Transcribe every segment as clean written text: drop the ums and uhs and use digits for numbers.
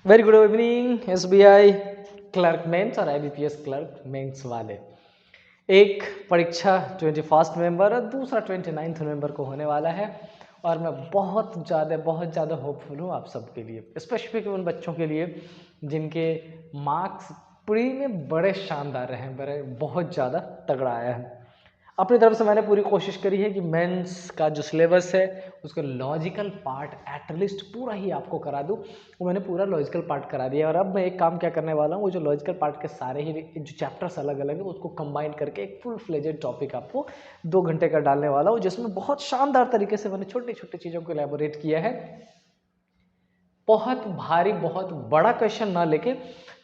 Very good evening SBI clerk mains और IBPS clerk mains वाले। एक परीक्षा 21 नवंबर और दूसरा 29 नवंबर को होने वाला है और मैं बहुत ज़्यादा होपफुल हूँ आप सबके लिए, स्पेसिफिक उन बच्चों के लिए जिनके मार्क्स प्री में बड़े शानदार रहे हैं, बहुत ज़्यादा तगड़ा आया है। अपनी तरफ से मैंने पूरी कोशिश करी है कि मेंस का जो सिलेबस है उसका लॉजिकल पार्ट एटलीस्ट पूरा ही आपको करा दूँ। वो मैंने पूरा लॉजिकल पार्ट करा दिया और अब मैं एक काम क्या करने वाला हूँ, वो जो लॉजिकल पार्ट के सारे ही जो चैप्टर्स अलग अलग है उसको कंबाइन करके एक फुल फ्लेजेड टॉपिक आपको 2 घंटे का डालने वाला हूँ, जिसमें बहुत शानदार तरीके से मैंने छोटी छोटी चीज़ों को एलैबोरेट किया है। बहुत भारी बहुत बड़ा क्वेश्चन ना लेके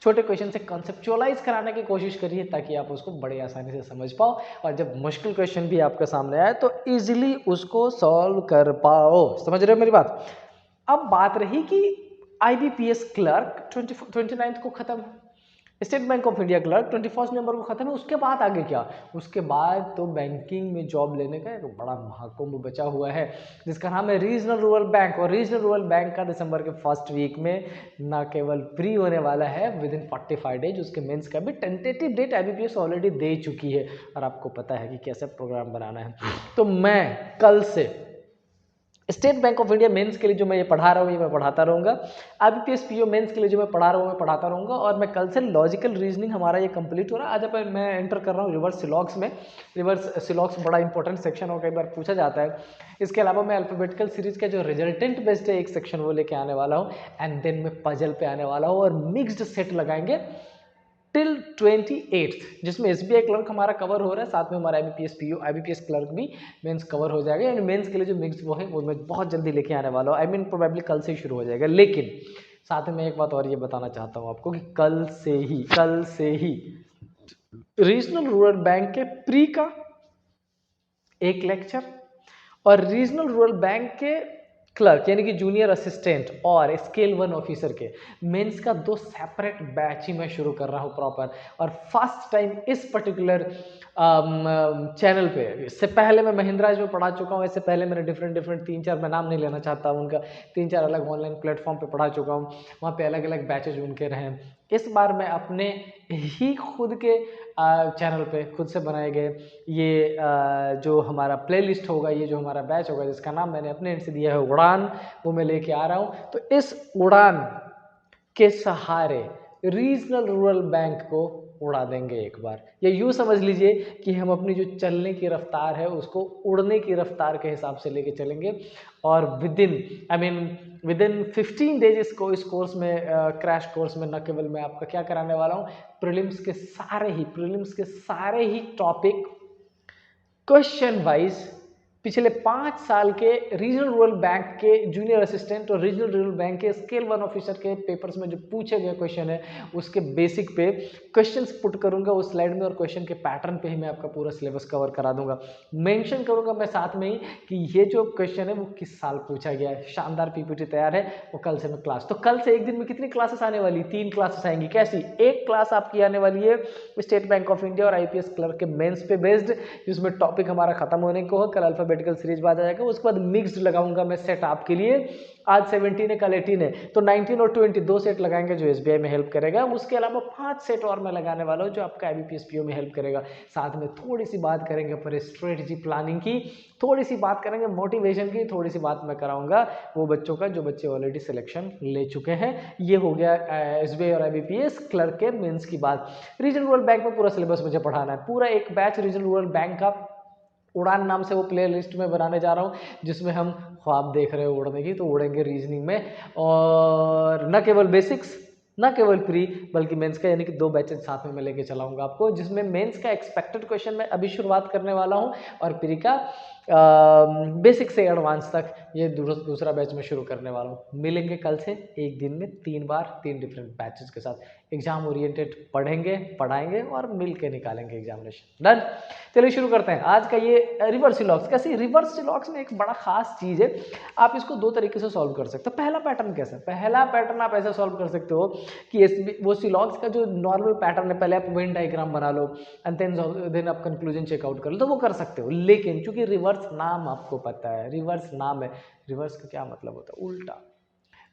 छोटे क्वेश्चन से कॉन्सेप्चुअलाइज कराने की कोशिश करिए ताकि आप उसको बड़ी आसानी से समझ पाओ और जब मुश्किल क्वेश्चन भी आपके सामने आए तो इजीली उसको सॉल्व कर पाओ। समझ रहे हो मेरी बात? अब बात रही कि आईबीपीएस क्लर्क 29 को खत्म, state Bank of India clerk 21 नवंबर को खत्म है। उसके बाद आगे क्या? उसके बाद तो बैंकिंग में जॉब लेने का एक बड़ा महाकुंभ बचा हुआ है जिसका नाम है रीजनल रूरल बैंक। और रीजनल रूरल बैंक का दिसंबर के फर्स्ट वीक में न केवल प्री होने वाला है विद इन 45 डेज, उसके मेंस का भी टेंटेटिव डेट आईबीपीएस ऑलरेडी दे चुकी है और आपको पता है कि कैसे प्रोग्राम बनाना है। तो मैं कल से State Bank of India mains के लिए जो मैं ये पढ़ा रहा हूँ ये मैं पढ़ाता रहूँगा, आईबीपीएस पीओ मेंस के लिए जो मैं पढ़ा रहा हूँ मैं पढ़ाता रहूँगा और मैं कल से लॉजिकल रीजनिंग हमारा ये कंप्लीट हो रहा है। आज अब मैं एंटर कर रहा हूँ रिवर्स सिलॉक्स में। रिवर्स सिलॉक्स बड़ा इंपॉर्टेंट सेक्शन और कई बार पूछा जाता है। इसके अलावा मैं अल्फाबेटिकल सीरीज का जो रिजल्टेंट बेस्ड है एक सेक्शन वो लेके आने वाला हूँ एंड देन मैं पजल पे आने वाला हूँ और मिक्स्ड सेट लगाएंगे टिल 28th, जिसमें एसबीआई क्लर्क हमारा कवर हो रहा है, साथ में हमारा आईबीपीएस पीओ आईबीपीएस क्लर्क भी मेंस कवर हो जाएगा। यानी मेंस के लिए जो मिक्स वो है वो मैं बहुत जल्दी लेके आने वाला हूँ। आई मीन प्रोबेबली कल से ही शुरू हो जाएगा। लेकिन साथ में एक बात और ये बताना चाहता हूँ आपको कि कल से ही रीजनल रूरल बैंक के प्री का एक लेक्चर और रीजनल रूरल बैंक के क्लर्क यानी कि जूनियर असिस्टेंट और स्केल 1 ऑफिसर के मेंस का 2 सेपरेट बैच ही मैं शुरू कर रहा हूँ प्रॉपर। और फर्स्ट टाइम इस पर्टिकुलर चैनल पे, इससे पहले मैं महिंद्राज में पढ़ा चुका हूँ, इससे पहले मैंने डिफरेंट 3-4, मैं नाम नहीं लेना चाहता हूँ उनका, 3-4 अलग ऑनलाइन प्लेटफॉर्म पे पढ़ा चुका हूँ, वहाँ पे अलग अलग बैचेज उनके रहे। इस बार मैं अपने ही खुद के चैनल पे खुद से बनाए गए ये जो हमारा प्लेलिस्ट होगा, ये जो हमारा बैच होगा जिसका नाम मैंने अपने एंड से दिया है उड़ान, वो मैं लेके आ रहा हूँ। तो इस उड़ान के सहारे रीजनल रूरल बैंक को उड़ा देंगे एक बार। या यूँ समझ लीजिए कि हम अपनी जो चलने की रफ्तार है उसको उड़ने की रफ्तार के हिसाब से लेके चलेंगे और विद इन 15 डेज इस कोर्स में क्रैश कोर्स में न केवल मैं आपका क्या कराने वाला हूँ, प्रीलिम्स के सारे ही टॉपिक क्वेश्चन वाइज पिछले 5 साल के रीजनल रूरल बैंक के जूनियर असिस्टेंट और रीजनल रूरल बैंक के स्केल 1 ऑफिसर के पेपर्स में जो पूछे गए क्वेश्चन है उसके बेसिक पे क्वेश्चंस पुट करूंगा उस स्लाइड में और क्वेश्चन के पैटर्न पे ही मैं आपका पूरा सिलेबस कवर करा दूंगा। मेंशन करूंगा मैं साथ में ही कि ये जो क्वेश्चन है वो किस साल पूछा गया है। शानदार पीपीटी तैयार है वो कल से मैं क्लास, तो कल से एक दिन में कितनी क्लासेस आने वाली? 3 क्लासेस आएंगी। कैसी? एक क्लास आपकी आने वाली है स्टेट बैंक ऑफ इंडिया और आईपीएस क्लर्क के मेंस पे बेस्ड, जिसमें टॉपिक हमारा खत्म होने को है, कल अल्फाबेटिकल सीरीज बाद आ जाएगा। उसके बाद मिक्स्ड लगाऊंगा मैं सेट आपके लिए। आज 17 है कल 18 है तो 19 और 20 2 सेट लगाएंगे जो एसबीआई में हेल्प करेगा। उसके अलावा 5 सेट और मैं लगाने वाला हूँ जो आपका आईबीपीएस पीओ में हेल्प करेगा। साथ में थोड़ी सी बात करेंगे पर स्ट्रेटजी प्लानिंग की, थोड़ी सी बात करेंगे मोटिवेशन की, थोड़ी सी बात मैं कराऊंगा वो बच्चों का जो बच्चे ऑलरेडी सिलेक्शन ले चुके हैं। ये हो गया एसबीआई और आईबीपीएस क्लर्क के मेंस की बात। रीजनल रूरल बैंक में पूरा सिलेबस मुझे पढ़ाना है, पूरा एक बैच रीजनल रूरल बैंक का उड़ान नाम से वो प्ले लिस्ट में बनाने जा रहा हूँ जिसमें हम ख्वाब देख रहे हो उड़ने की, तो उड़ेंगे रीजनिंग में। और न केवल बेसिक्स न केवल प्री बल्कि मेंस का, यानी कि 2 बैचेज साथ में मैं लेके चलाऊंगा आपको, जिसमें मेंस का एक्सपेक्टेड क्वेश्चन मैं अभी शुरुआत करने वाला हूं और प्री का बेसिक से एडवांस तक ये दूसरा बैच में शुरू करने वाला हूँ। मिलेंगे कल से एक दिन में 3 बार 3 डिफरेंट बैचेस के साथ, एग्जाम ओरिएंटेड पढ़ेंगे पढ़ाएंगे और मिल के निकालेंगे एग्जामिनेशन। डन? चलिए शुरू करते हैं आज का ये रिवर्स सिलॉक्स। कैसे? रिवर्स सिलॉक्स में एक बड़ा खास चीज़ है, आप इसको 2 तरीके से सॉल्व कर सकते हो। पहला पैटर्न कैसा? पहला पैटर्न आप ऐसा सॉल्व कर सकते हो कि वो सिलॉक्स का जो नॉर्मल पैटर्न है, पहले आप वेन डायग्राम बना लो एंड देन आप कंक्लूजन चेकआउट कर लो, तो वो कर सकते हो। लेकिन चूंकि रिवर्स नाम आपको पता है, रिवर्स नाम है, रिवर्स का क्या मतलब होता है? उल्टा।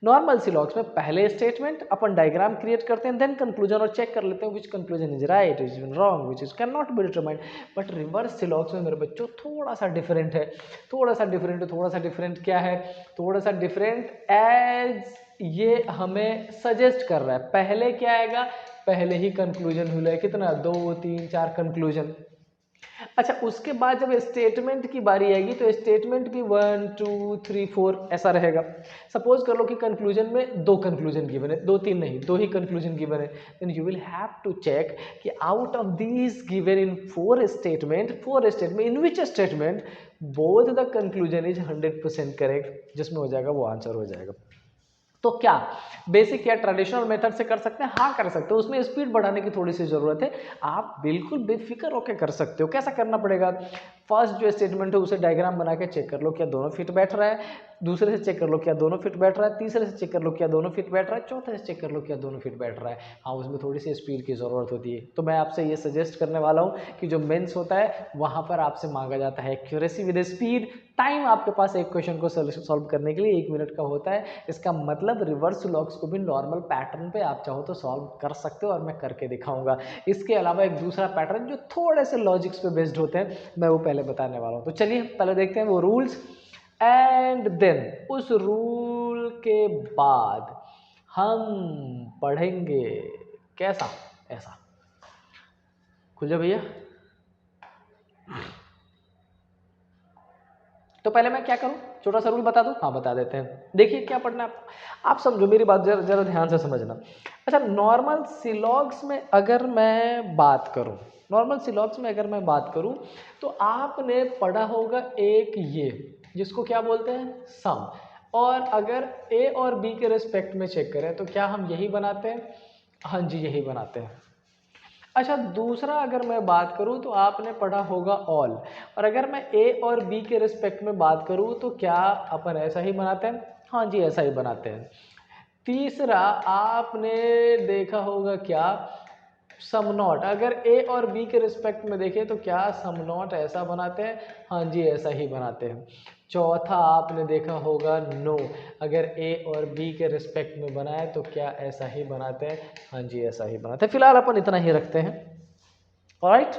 नॉर्मल सिलॉग्स में पहले स्टेटमेंट अपन डायग्राम क्रिएट करते हैं, देन कंक्लूजन और चेक कर लेते हैं which conclusion is right, which is wrong, which is can not be determined. But reverse syllogisms में मेरे बच्चों थोड़ा सा डिफरेंट है, थोड़ा सा डिफरेंट क्या है, थोड़ा सा डिफरेंट एज ये हमें सजेस्ट कर रहा है। पहले क्या आएगा, पहले ही कंक्लूजन मिला, कितना 2 3 4 कंक्लूजन। अच्छा, उसके बाद जब स्टेटमेंट की बारी आएगी तो स्टेटमेंट भी 1 2 3 4 ऐसा रहेगा। सपोज कर लो कि कंक्लूजन में 2 कंक्लूजन गिवन है, 2 3 नहीं, 2 ही कंक्लूजन गिवन है, then you will have to check कि out of these given in 4 statement in which statement both the conclusion is 100% correct, जिसमें हो जाएगा वो आंसर हो जाएगा। तो क्या बेसिक या ट्रेडिशनल मेथड से कर सकते हैं? हाँ कर सकते हो, उसमें स्पीड बढ़ाने की थोड़ी सी ज़रूरत है, आप बिल्कुल बेफिक्र होकर कर सकते हो। कैसा करना पड़ेगा, फर्स्ट जो स्टेटमेंट है उसे डायग्राम बना के चेक कर लो क्या दोनों फिट बैठ रहा है, दूसरे से चेक कर लो क्या दोनों फिट बैठ रहा है, तीसरे से चेक कर लो क्या दोनों फिट बैठ रहा है, चौथे से चेक कर लो क्या दोनों फिट बैठ रहा है। हाँ, उसमें थोड़ी सी स्पीड की ज़रूरत होती है। तो मैं आपसे ये सजेस्ट करने वाला हूँ कि जो मेंस होता है वहाँ पर आपसे मांगा जाता है एक्यूरेसी विद स्पीड। टाइम आपके पास एक क्वेश्चन को सॉल्व करने के लिए 1 मिनट का होता है। इसका मतलब रिवर्स लॉग्स को भी नॉर्मल पैटर्न पे आप चाहो तो सॉल्व कर सकते हो और मैं करके दिखाऊंगा। इसके अलावा एक दूसरा पैटर्न जो थोड़े से लॉजिक्स पे बेस्ड होते हैं, मैं वो पहले बताने वाला हूँ। तो चलिए पहले देखते हैं वो रूल्स, एंड देन उस रूल के बाद हम पढ़ेंगे कैसा, ऐसा। खुल जाओ भैया। तो पहले मैं क्या करूं, छोटा सा रूल बता दूं? हाँ बता देते हैं। देखिए क्या पढ़ना है आप समझो, मेरी बात जरा ध्यान से समझना। अच्छा, नॉर्मल सिलॉग्स में अगर मैं बात करूं, तो आपने पढ़ा होगा एक ये जिसको क्या बोलते हैं, सम। और अगर ए और बी के रिस्पेक्ट में चेक करें तो क्या हम यही बनाते हैं? हाँ जी, यही बनाते हैं। अच्छा, दूसरा अगर मैं बात करूं तो आपने पढ़ा होगा ऑल, और अगर मैं ए और बी के रिस्पेक्ट में बात करूं तो क्या अपन ऐसा ही बनाते हैं? हाँ जी, ऐसा ही बनाते हैं। तीसरा आपने देखा होगा क्या, सम नॉट। अगर ए और बी के रिस्पेक्ट में देखें तो क्या सम नॉट ऐसा बनाते हैं? हाँ जी, ऐसा ही बनाते हैं। चौथा आपने देखा होगा नो, अगर ए और बी के रिस्पेक्ट में बनाए तो क्या ऐसा ही बनाते हैं? हाँ जी, ऐसा ही बनाते हैं। फिलहाल अपन इतना ही रखते हैं, ऑलराइट।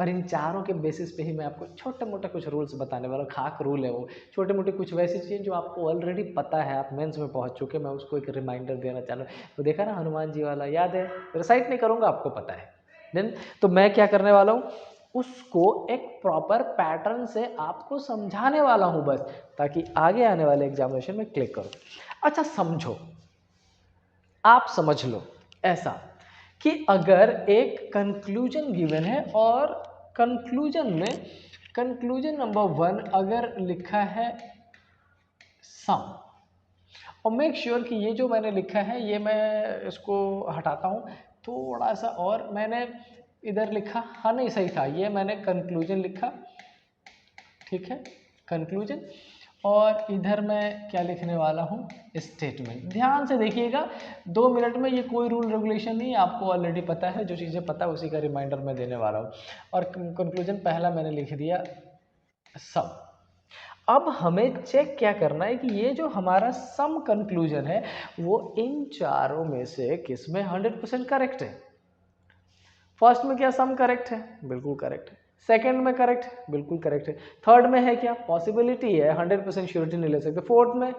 और इन चारों के बेसिस पे ही मैं आपको छोटे मोटे कुछ रूल्स बताने वाला हूँ। खाक रूल है वो, छोटे मोटे कुछ वैसी चीज़ें जो आपको ऑलरेडी पता है, आप मेंस में पहुंच चुके, मैं उसको एक रिमाइंडर देना चाह रहा हूँ। तो देखा ना हनुमान जी वाला, याद है? रिसाइट नहीं करूँगा, आपको पता है। देन तो मैं क्या करने वाला हूँ, उसको एक प्रॉपर पैटर्न से आपको समझाने वाला हूँ बस, ताकि आगे आने वाले एग्जामिनेशन में क्लिक करो। अच्छा समझो, आप समझ लो ऐसा कि अगर एक कंक्लूजन गिवन है और कंक्लूजन में कंक्लूजन नंबर 1 अगर लिखा है सम, और मेक श्योर कि ये जो मैंने लिखा है ये मैं इसको हटाता हूँ थोड़ा सा, और मैंने इधर लिखा, हाँ नहीं सही था, ये मैंने कंक्लूजन लिखा, ठीक है, कंक्लूजन। और इधर मैं क्या लिखने वाला हूँ, स्टेटमेंट। ध्यान से देखिएगा, 2 मिनट में ये कोई रूल रेगुलेशन नहीं, आपको ऑलरेडी पता है, जो चीज़ें पता है उसी का रिमाइंडर मैं देने वाला हूँ। और कंक्लूजन पहला मैंने लिख दिया सम। अब हमें चेक क्या करना है कि ये जो हमारा सम कंक्लूजन है वो इन चारों में से किस में 100% करेक्ट है। फर्स्ट में क्या सम करेक्ट है? बिल्कुल करेक्ट है। सेकंड में करेक्ट है? बिल्कुल करेक्ट है। थर्ड में है क्या? पॉसिबिलिटी है, 100% श्योरिटी नहीं ले सकते। फोर्थ में,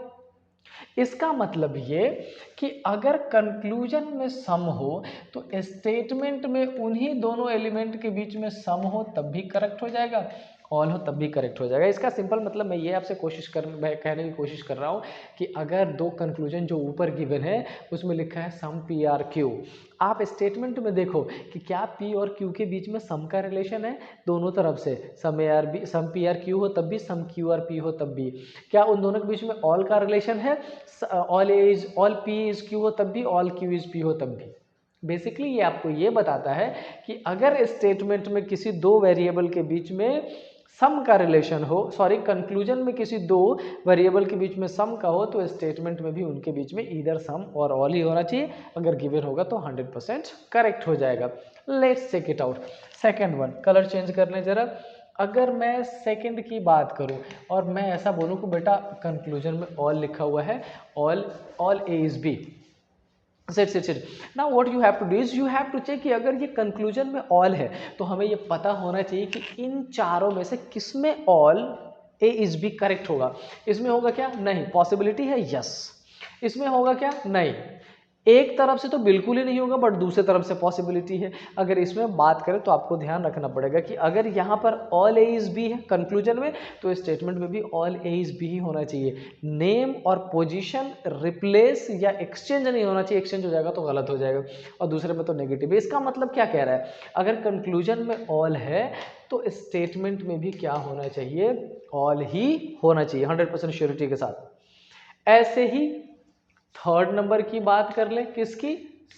इसका मतलब ये कि अगर कंक्लूजन में सम हो तो स्टेटमेंट में उन्हीं दोनों एलिमेंट के बीच में सम हो तब भी करेक्ट हो जाएगा, ऑल हो तब भी करेक्ट हो जाएगा। इसका सिंपल मतलब मैं ये आपसे कहने की कोशिश कर रहा हूँ कि अगर 2 कंक्लूजन जो ऊपर गिवन है उसमें लिखा है सम पी आर क्यू, आप स्टेटमेंट में देखो कि क्या पी और क्यू के बीच में सम का रिलेशन है, दोनों तरफ से सम पी आर क्यू हो तब भी, सम क्यू आर पी हो तब भी। क्या उन दोनों के बीच में ऑल का रिलेशन है, ऑल पी इज क्यू हो तब भी, ऑल क्यू इज पी हो तब भी। बेसिकली ये आपको ये बताता है कि अगर स्टेटमेंट में किसी 2 वेरिएबल के बीच में सम का रिलेशन हो, सॉरी कंक्लूजन में किसी 2 वेरिएबल के बीच में सम का हो, तो स्टेटमेंट में भी उनके बीच में ईदर सम और ऑल ही होना चाहिए। अगर गिवन होगा तो 100% करेक्ट हो जाएगा। Let's check it out. Second one, colour change कर लें जरा, अगर मैं सेकंड की बात करूं और मैं ऐसा बोलूं कि बेटा कंक्लूजन में ऑल लिखा हुआ है, all A is B, set now what you have to do is you have to check कि अगर ये कंक्लूजन में ऑल है तो हमें ये पता होना चाहिए कि इन चारों में से किसमें all A is B correct होगा। इसमें होगा क्या? नहीं। पॉसिबिलिटी है? यस। इसमें होगा क्या? नहीं। एक तरफ से तो बिल्कुल ही नहीं होगा, बट दूसरे तरफ से पॉसिबिलिटी है। अगर इसमें बात करें तो आपको ध्यान रखना पड़ेगा कि अगर यहाँ पर ऑल ए इज बी है कंक्लूजन में, तो स्टेटमेंट में भी ऑल ए इज बी ही होना चाहिए। नेम और पोजीशन रिप्लेस या एक्सचेंज नहीं होना चाहिए, एक्सचेंज हो जाएगा तो गलत हो जाएगा, और दूसरे में तो नेगेटिव है। इसका मतलब क्या कह रहा है? अगर कंक्लूजन में ऑल है तो स्टेटमेंट में भी क्या होना चाहिए? ऑल ही होना चाहिए 100% श्योरिटी के साथ। ऐसे ही थर्ड नंबर की बात कर ले, किसकी?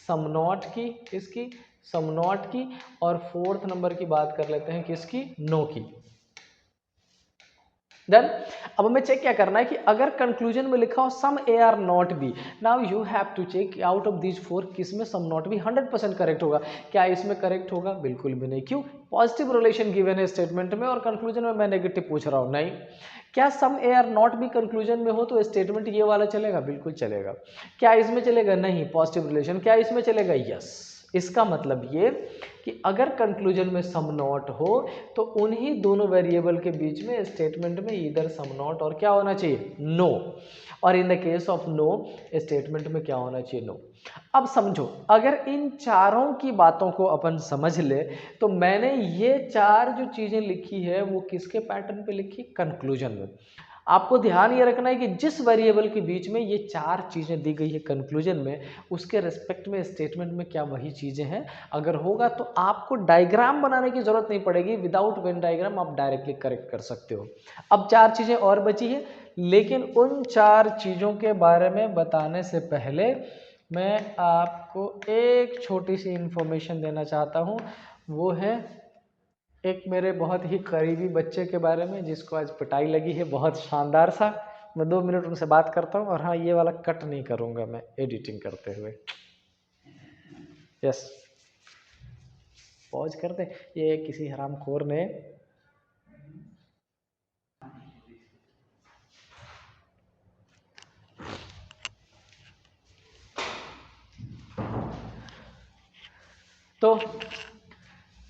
सम नॉट की। किसकी? सम नॉट की। और फोर्थ नंबर की बात कर लेते हैं, किसकी? नो की। डन। अब हमें चेक क्या करना है कि अगर कंक्लूजन में लिखा हो some A are not B, now you have to check out of these four किसमें सम नॉट बी 100% करेक्ट होगा। क्या इसमें करेक्ट होगा? बिल्कुल भी नहीं। क्यों? पॉजिटिव रिलेशन गिवन है स्टेटमेंट में और कंक्लूजन में मैं नेगेटिव पूछ रहा हूं। नहीं। क्या some A are not B conclusion में हो तो स्टेटमेंट ये वाला चलेगा? बिल्कुल चलेगा। क्या इसमें चलेगा? नहीं। Positive relation. क्या इसमें चलेगा? यस। इसका मतलब ये कि अगर कंक्लूजन में सम नॉट हो तो उन्हीं दोनों वेरिएबल के बीच में स्टेटमेंट में इधर सम नॉट और क्या होना चाहिए? नो। और in the case of no statement में क्या होना चाहिए? नो। अब समझो, अगर इन चारों की बातों को अपन समझ ले तो मैंने ये चार जो चीजें लिखी है वो किसके पैटर्न पे लिखी? कंक्लूजन में। आपको ध्यान ये रखना है कि जिस वेरिएबल के बीच में ये चार चीज़ें दी गई है कंक्लूजन में, उसके रिस्पेक्ट में स्टेटमेंट में क्या वही चीज़ें हैं? अगर होगा तो आपको डायग्राम बनाने की जरूरत नहीं पड़ेगी, विदाउट वेन डायग्राम आप डायरेक्टली करेक्ट कर सकते हो। अब चार चीज़ें और बची है, लेकिन उन चार चीज़ों के बारे में बताने से पहले मैं आपको एक छोटी सी इंफॉर्मेशन देना चाहता हूँ। वो है एक मेरे बहुत ही करीबी बच्चे के बारे में जिसको आज पिटाई लगी है बहुत शानदार सा। मैं 2 मिनट उनसे बात करता हूँ, और हाँ ये वाला कट नहीं करूँगा मैं एडिटिंग करते हुए। यस, पॉज कर दे। ये किसी हरामखोर ने तो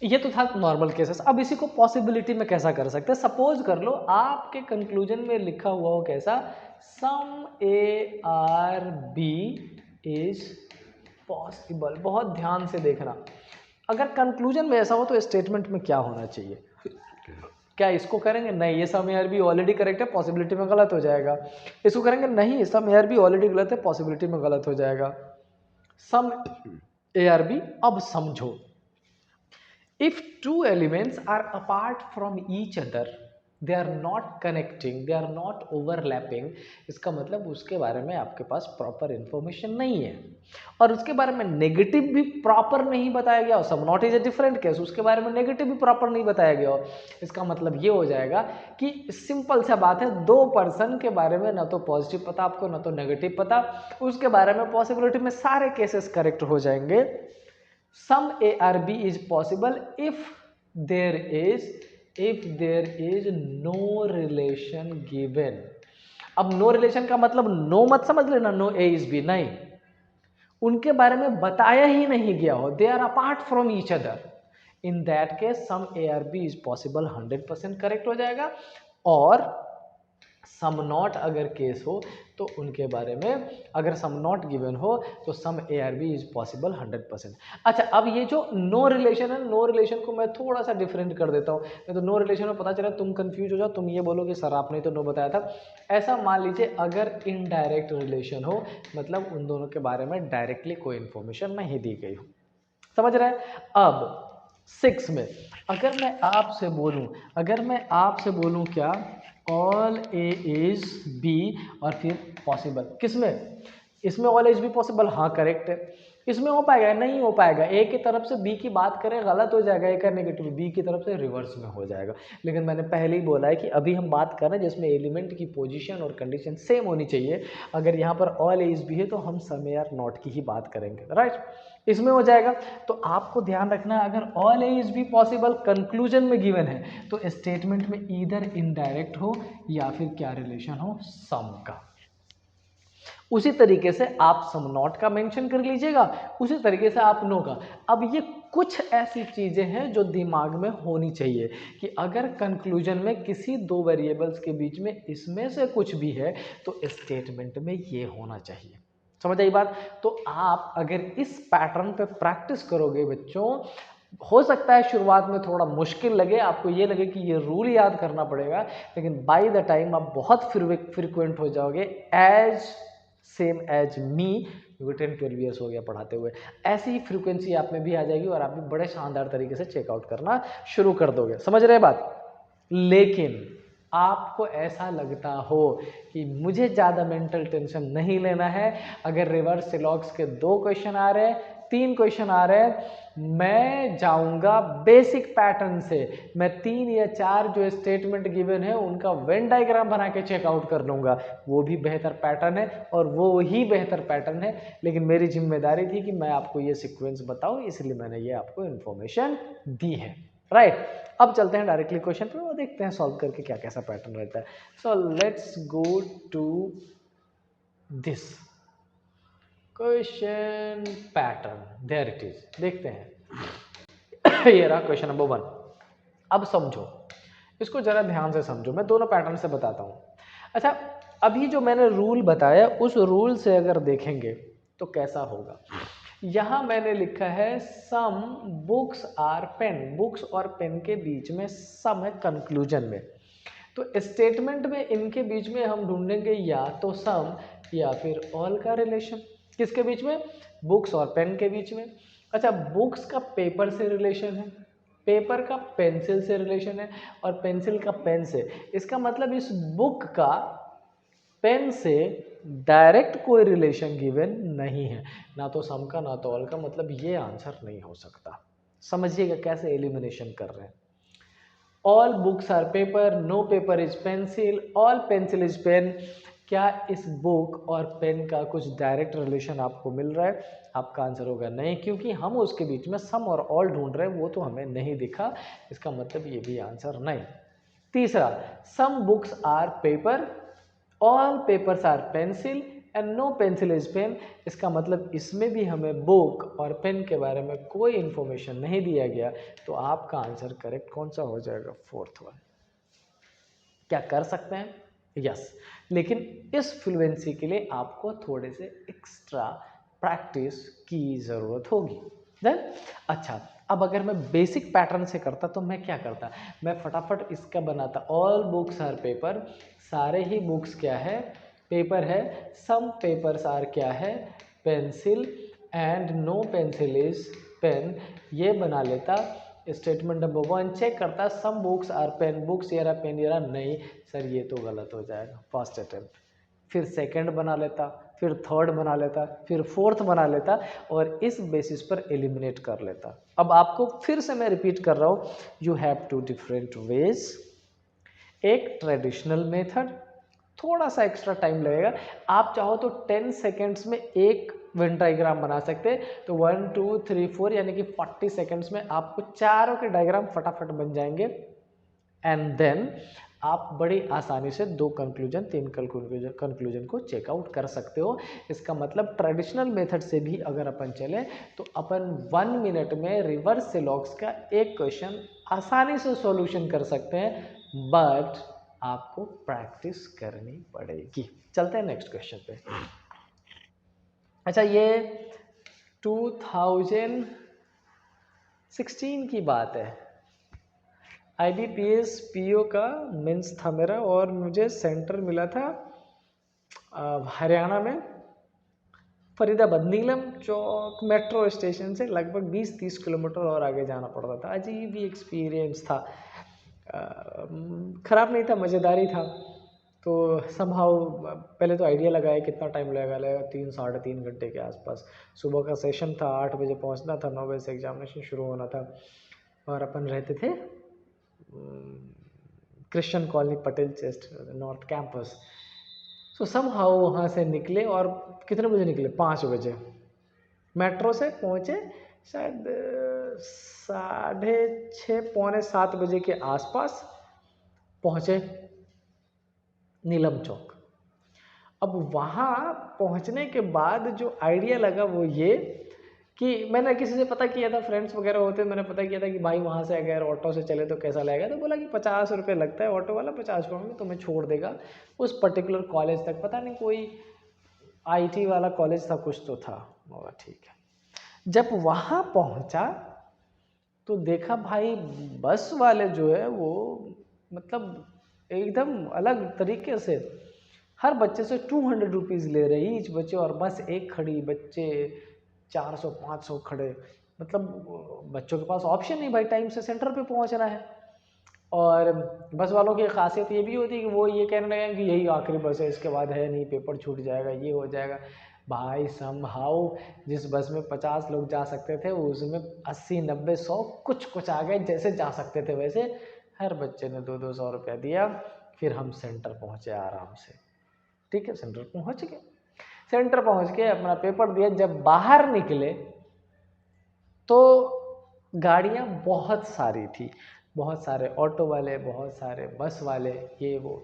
ये तो था नॉर्मल केसेस। अब इसी को पॉसिबिलिटी में कैसा कर सकते हैं? सपोज कर लो आपके कंक्लूजन में लिखा हुआ हो कैसा? Some A are B is possible. बहुत ध्यान से देखना, अगर कंक्लूजन में ऐसा हो तो स्टेटमेंट में क्या होना चाहिए? क्या इसको करेंगे? नहीं, ये some A are B already correct है, पॉसिबिलिटी में गलत हो जाएगा। इसको करेंगे? नहीं, some A are B already गलत है, पॉसिबिलिटी में गलत हो जाएगा। Some A are B. अब समझो, if two elements are apart from each other, they are not connecting, they are not overlapping, इसका मतलब उसके बारे में आपके पास प्रॉपर इंफॉर्मेशन नहीं है, और उसके बारे में नेगेटिव भी प्रॉपर नहीं बताया गया हो। Some not is a different case, उसके बारे में नेगेटिव भी प्रॉपर नहीं बताया गया हो। इसका मतलब ये हो जाएगा कि सिंपल सा बात है, दो पर्सन के बारे में ना तो पॉजिटिव पता आपको ना तो नेगेटिव पता, उसके बारे में पॉसिबिलिटी में सारे केसेस करेक्ट हो जाएंगे। Sum ARB is possible if there is no relation given। अब नो रिलेशन का मतलब नो मत समझ लेना, नो ए इज बी, नहीं, उनके बारे में बताया ही नहीं गया हो, they are apart from each other, in that case some A are B is possible 100% correct हो जाएगा। और सम नॉट अगर केस हो तो उनके बारे में, अगर सम नॉट गिवन हो तो some A are B is possible 100%। अच्छा, अब ये जो नो रिलेशन है, नो रिलेशन को मैं थोड़ा सा डिफरेंट कर देता हूँ, नहीं तो नो रिलेशन में पता चला तुम कंफ्यूज हो जाओ, तुम ये बोलोगे सर आपने तो नो बताया था। ऐसा मान लीजिए अगर इनडायरेक्ट रिलेशन हो, मतलब उन दोनों के बारे में डायरेक्टली कोई इन्फॉर्मेशन नहीं दी गई हो। समझ रहे हैं? अब 6 में अगर मैं आपसे बोलूं क्या? ऑल ए इज बी और फिर पॉसिबल, किसमें? इसमें ऑल इज बी पॉसिबल, हाँ करेक्ट है। इसमें हो पाएगा? नहीं हो पाएगा। ए की तरफ से बी की बात करें गलत हो जाएगा, ए का नेगेटिव, बी की तरफ से रिवर्स में हो जाएगा। लेकिन मैंने पहले ही बोला है कि अभी हम बात कर रहे हैं जिसमें एलिमेंट की पोजीशन और कंडीशन सेम होनी चाहिए। अगर यहाँ पर ऑल एज भी है तो हम सम या नॉट की ही बात करेंगे, राइट। इसमें हो जाएगा। तो आपको ध्यान रखना, अगर ऑल एज भी पॉसिबल कंक्लूजन में गिवन है तो स्टेटमेंट में ईदर इनडायरेक्ट हो या फिर क्या रिलेशन हो, सम का। उसी तरीके से आप सम नॉट का मेंशन कर लीजिएगा, उसी तरीके से आप नो का। अब ये कुछ ऐसी चीजें हैं जो दिमाग में होनी चाहिए कि अगर कंक्लूजन में किसी दो वेरिएबल्स के बीच में इसमें से कुछ भी है तो स्टेटमेंट में ये होना चाहिए। समझ आई बात? तो आप अगर इस पैटर्न पे प्रैक्टिस करोगे बच्चों, हो सकता है शुरुआत में थोड़ा मुश्किल लगे, आपको ये लगे कि ये रूल याद करना पड़ेगा, लेकिन बाय द टाइम आप बहुत फ्रिक्वेंट हो जाओगे, एज सेम एज मी, क्योंकि 10-12 ईयर्स हो गया पढ़ाते हुए। ऐसी ही फ्रीक्वेंसी आप में भी आ जाएगी और आप भी बड़े शानदार तरीके से चेकआउट करना शुरू कर दोगे। समझ रहे बात? लेकिन आपको ऐसा लगता हो कि मुझे ज़्यादा मेंटल टेंशन नहीं लेना है, अगर रिवर्स सिलॉग्स के 2 क्वेश्चन आ रहे हैं, 3 क्वेश्चन आ रहे हैं, मैं जाऊंगा बेसिक पैटर्न से, मैं 3 या 4 जो स्टेटमेंट गिवन है उनका वेन डायग्राम बना के चेकआउट कर लूँगा। वो भी बेहतर पैटर्न है और वो ही बेहतर पैटर्न है, लेकिन मेरी जिम्मेदारी थी कि मैं आपको ये सीक्वेंस बताऊँ, इसलिए मैंने ये आपको इन्फॉर्मेशन दी है, राइट। अब चलते हैं डायरेक्टली क्वेश्चन पे और देखते हैं सॉल्व करके क्या कैसा पैटर्न रहता है। So let's go to this question pattern, there it is. देखते हैं ये रहा क्वेश्चन नंबर 1। अब समझो, इसको जरा ध्यान से समझो, मैं दोनों पैटर्न से बताता हूँ। अच्छा, अभी जो मैंने रूल बताया उस रूल से अगर देखेंगे तो कैसा होगा। यहाँ मैंने लिखा है some books are pen, books और पेन के बीच में सम है कंक्लूजन में, तो स्टेटमेंट में इनके बीच में हम ढूंढेंगे या तो सम या फिर ऑल का रिलेशन। किसके बीच में? बुक्स और पेन के बीच में। अच्छा, बुक्स का पेपर से रिलेशन है, पेपर का पेंसिल से रिलेशन है और पेंसिल का पेन से। इसका मतलब इस बुक का पेन से डायरेक्ट कोई रिलेशन गिवन नहीं है, ना तो सम का ना तो ऑल का, मतलब ये आंसर नहीं हो सकता। समझिएगा कैसे एलिमिनेशन कर रहे हैं। All books are paper, no paper is pencil, all pencil is pen. क्या इस बुक और पेन का कुछ डायरेक्ट रिलेशन आपको मिल रहा है? आपका आंसर होगा नहीं, क्योंकि हम उसके बीच में सम और ऑल ढूंढ रहे हैं, वो तो हमें नहीं दिखा, इसका मतलब ये भी आंसर नहीं। तीसरा, some books are paper, all papers are pencil and no pencil is pen. इसका मतलब इसमें भी हमें बुक और पेन के बारे में कोई इंफॉर्मेशन नहीं दिया गया, तो आपका आंसर करेक्ट कौन सा हो जाएगा? 4th one. क्या कर सकते हैं? यस, लेकिन इस फ्लुएंसी के लिए आपको थोड़े से एक्स्ट्रा प्रैक्टिस की ज़रूरत होगी। देन अच्छा, अब अगर मैं बेसिक पैटर्न से करता तो मैं क्या करता? मैं फटाफट इसका बनाता, ऑल बुक्स आर पेपर, सारे ही बुक्स क्या है? पेपर है। सम पेपर्स आर क्या है? Pencil and no pencil is pen, ये बना लेता। स्टेटमेंट नंबर 1 चेक करता, some books are pen, books ये रहा पेन ये रहा, नहीं सर ये तो गलत हो जाएगा, फर्स्ट अटेम्प्ट। फिर सेकंड बना लेता, फिर थर्ड बना लेता, फिर फोर्थ बना लेता और इस बेसिस पर एलिमिनेट कर लेता। अब आपको फिर से मैं रिपीट कर रहा हूँ, यू हैव 2 डिफरेंट वेज। एक ट्रेडिशनल मेथड, थोड़ा सा एक्स्ट्रा टाइम लगेगा, आप चाहो तो 10 सेकेंड्स में एक वेन डायग्राम बना सकते हैं, तो 1 2 3 4 यानी कि 40 सेकेंड्स में आपको चारों के डायग्राम फटाफट बन जाएंगे। एंड देन आप बड़ी आसानी से 2 कंक्लूजन 3 कंक्लूजन को चेकआउट कर सकते हो। इसका मतलब ट्रेडिशनल मेथड से भी अगर अपन चले तो अपन 1 मिनट में रिवर्स सिलॉग्स का एक क्वेश्चन आसानी से सॉल्यूशन कर सकते हैं, बट आपको प्रैक्टिस करनी पड़ेगी। चलते हैं नेक्स्ट क्वेश्चन पे। अच्छा, ये 2016 की बात है, IBPS PO का मेंस था मेरा और मुझे सेंटर मिला था हरियाणा में, फरीदाबाद, नीलम चौक मेट्रो स्टेशन से लगभग 20-30 किलोमीटर और आगे जाना पड़ता था। अजीब ही एक्सपीरियंस था, ख़राब नहीं था, मज़ेदार ही था। तो समहाउ पहले तो आइडिया लगाया कितना टाइम लगेगा 3 साढ़े 3 घंटे के आसपास। सुबह का सेशन था, 8 बजे पहुंचना था, 9 बजे से एग्जामिनेशन शुरू होना था। और अपन रहते थे Christian colony Patel chest north campus. तो समहाउ वहाँ से निकले और कितने बजे निकले, 5 बजे मेट्रो से पहुँचे शायद 6:30 पौने 7 बजे के आसपास पहुँचे नीलम चौक। अब वहाँ पहुँचने के बाद जो आइडिया लगा वो ये कि मैंने किसी से पता किया था, फ्रेंड्स वगैरह होते, मैंने पता किया था कि भाई वहाँ से अगर ऑटो से चले तो कैसा लगेगा। तो बोला कि 50 रुपये लगता है ऑटो वाला, 50 रुपये में तुम्हें छोड़ देगा उस पर्टिकुलर कॉलेज तक। पता नहीं कोई IT वाला कॉलेज था, कुछ तो था। बोला ठीक है। जब वहाँ पहुँचा तो देखा भाई बस वाले जो है वो मतलब एकदम अलग तरीके से हर बच्चे से 200 रुपीज़ ले रहे ईच बच्चे, और बस एक खड़ी, बच्चे 400-500 खड़े। मतलब बच्चों के पास ऑप्शन नहीं भाई, टाइम से सेंटर पे पहुंचना है। और बस वालों की खासियत ये भी होती है कि वो ये कहने लगे कि यही आखिरी बस है, इसके बाद है नहीं, पेपर छूट जाएगा, ये हो जाएगा। भाई समहाउ जिस बस में 50 लोग जा सकते थे उसमें 80, 90, 100 कुछ आ गए, जैसे जा सकते थे वैसे। हर बच्चे ने 200 रुपया दिया। फिर हम सेंटर पहुँचे आराम से। ठीक है, सेंटर पहुँच गए। सेंटर पहुँच के अपना पेपर दिया। जब बाहर निकले तो गाड़ियाँ बहुत सारी थी, बहुत सारे ऑटो वाले, बहुत सारे बस वाले, ये वो।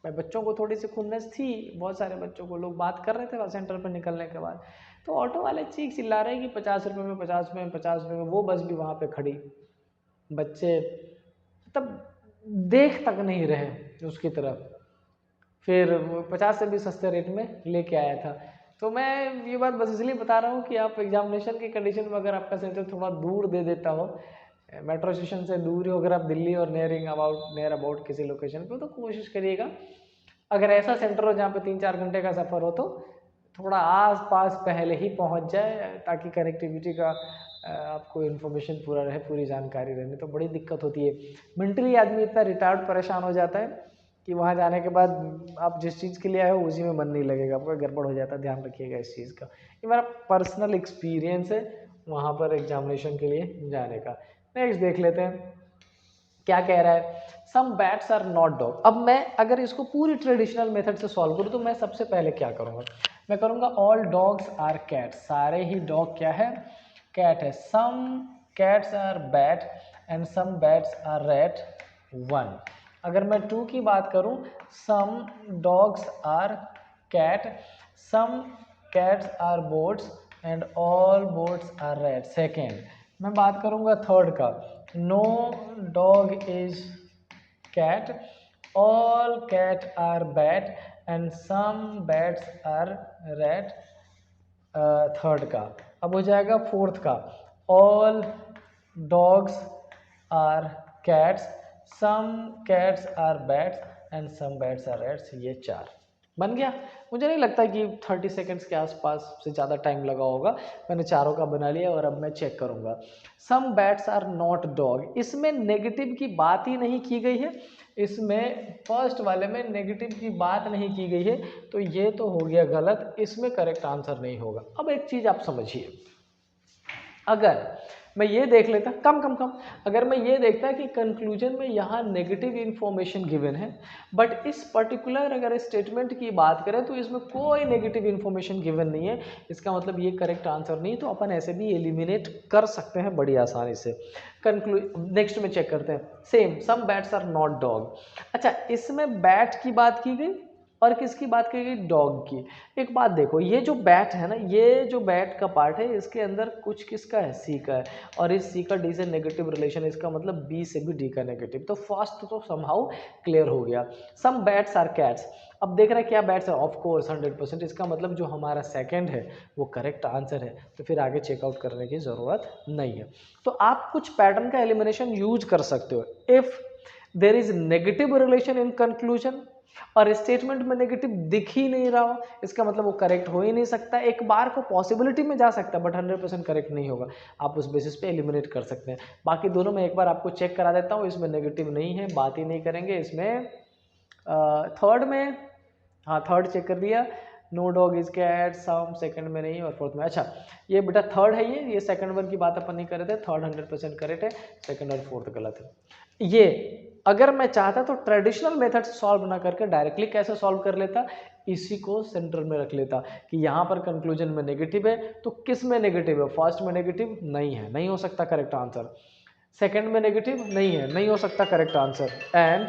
मैं बच्चों को थोड़ी सी खुन्नस थी, बहुत सारे बच्चों को लोग बात कर रहे थे सेंटर पर निकलने के बाद। तो ऑटो वाले चीख चिल्ला रहे हैं कि 50 रुपये में, 50 रुपये में, 50 रुपये में। वो बस भी वहाँ पे खड़ी, बच्चे तब देख तक नहीं रहे उसकी तरफ। फिर 50 से भी सस्ते रेट में लेके आया था। तो मैं ये बात बस इसलिए बता रहा हूँ कि आप एग्जामिनेशन की कंडीशन में अगर आपका सेंटर थोड़ा दूर दे देता हो, मेट्रो स्टेशन से दूर हो, अगर आप दिल्ली और नियर अबाउट किसी लोकेशन पे, तो कोशिश करिएगा अगर ऐसा सेंटर हो जहाँ पे 3-4 घंटे का सफ़र हो तो थोड़ा आस पास पहले ही पहुँच जाए, ताकि कनेक्टिविटी का आपको इन्फॉर्मेशन पूरा रहे, पूरी जानकारी रहने। तो बड़ी दिक्कत होती है, मेंटली आदमी इतना रिटार्ड परेशान हो जाता है कि वहाँ जाने के बाद आप जिस चीज़ के लिए आए हो उसी में मन नहीं लगेगा, आपका गड़बड़ हो जाता है। ध्यान रखिएगा इस चीज़ का। ये मेरा पर्सनल एक्सपीरियंस है वहाँ पर एग्जामिनेशन के लिए जाने का। नेक्स्ट देख लेते हैं क्या कह रहा है। सम बैट्स आर नॉट डॉग। अब मैं अगर इसको पूरी ट्रेडिशनल मेथड से सॉल्व करूँ तो मैं सबसे पहले क्या करूँगा, मैं करूँगा ऑल डॉग्स आर कैट। सारे ही डॉग क्या है, कैट है। Some cats are bat and some bats are rat 1। अगर मैं 2 की बात करूं, some dogs are cat, some cats are boats and all boats are rat. Second मैं बात करूंगा थर्ड का, no dog is cat, all cat are bat and some bats are rat. Third का अब हो जाएगा फोर्थ का, all dogs are cats, some cats are bats and some bats are rats. ये 4 बन गया। मुझे नहीं लगता कि 30 सेकंड्स के आसपास से ज़्यादा टाइम लगा होगा। मैंने चारों का बना लिया और अब मैं चेक करूँगा। सम बैट्स आर नॉट डॉग, इसमें नेगेटिव की बात ही नहीं की गई है, इसमें फर्स्ट वाले में नेगेटिव की बात नहीं की गई है, तो ये तो हो गया गलत, इसमें करेक्ट आंसर नहीं होगा। अब एक चीज़ आप समझिए, अगर मैं ये देख लेता अगर मैं ये देखता कि कंक्लूजन में यहाँ नेगेटिव इन्फॉर्मेशन गिवन है, बट इस पर्टिकुलर अगर स्टेटमेंट की बात करें तो इसमें कोई नेगेटिव इन्फॉर्मेशन गिवन नहीं है, इसका मतलब ये करेक्ट आंसर नहीं, तो अपन ऐसे भी एलिमिनेट कर सकते हैं बड़ी आसानी से। नेक्स्ट में चेक करते हैं, same some bats are not dog. अच्छा, इसमें बैट की बात की गई और किसकी बात की गई, डॉग की। एक बात देखो, ये जो बैट है ना, ये जो बैट का पार्ट है इसके अंदर कुछ किसका है, सी का है, और इस सी का डी से नेगेटिव रिलेशन है, इसका मतलब बी से भी डी का नेगेटिव। तो फर्स्ट तो समहाउ क्लियर हो गया। सम बैट्स आर कैट्स, अब देख रहे हैं क्या बैट्स है, ऑफ कोर्स 100%, इसका मतलब जो हमारा सेकंड है वो करेक्ट आंसर है, तो फिर आगे चेकआउट करने की ज़रूरत नहीं है। तो आप कुछ पैटर्न का एलिमिनेशन यूज कर सकते हो। If there is negative relation in conclusion और स्टेटमेंट में नेगेटिव दिख ही नहीं रहा हो, इसका मतलब वो करेक्ट हो ही नहीं सकता। एक बार को पॉसिबिलिटी में जा सकता है बट 100% करेक्ट नहीं होगा, आप उस बेसिस पे एलिमिनेट कर सकते हैं। बाकी दोनों में एक बार आपको चेक करा देता हूँ, इसमें नेगेटिव नहीं है, बात ही नहीं करेंगे, इसमें थर्ड में, हाँ थर्ड चेक कर दिया, no dog is cat, some second में नहीं और फोर्थ में। अच्छा ये बेटा थर्ड है, ये सेकंड वन की बात अपन नहीं कर रहे थे, थर्ड 100% करेक्ट है, सेकंड और फोर्थ गलत है। ये अगर मैं चाहता तो ट्रेडिशनल मेथड से सॉल्व ना करके डायरेक्टली कैसे सॉल्व कर लेता, इसी को सेंटर में रख लेता कि यहाँ पर कंक्लूजन में नेगेटिव है तो किस में नेगेटिव है, फर्स्ट में नेगेटिव नहीं है, नहीं हो सकता करेक्ट आंसर, सेकंड में नेगेटिव नहीं है, नहीं हो सकता करेक्ट आंसर, एंड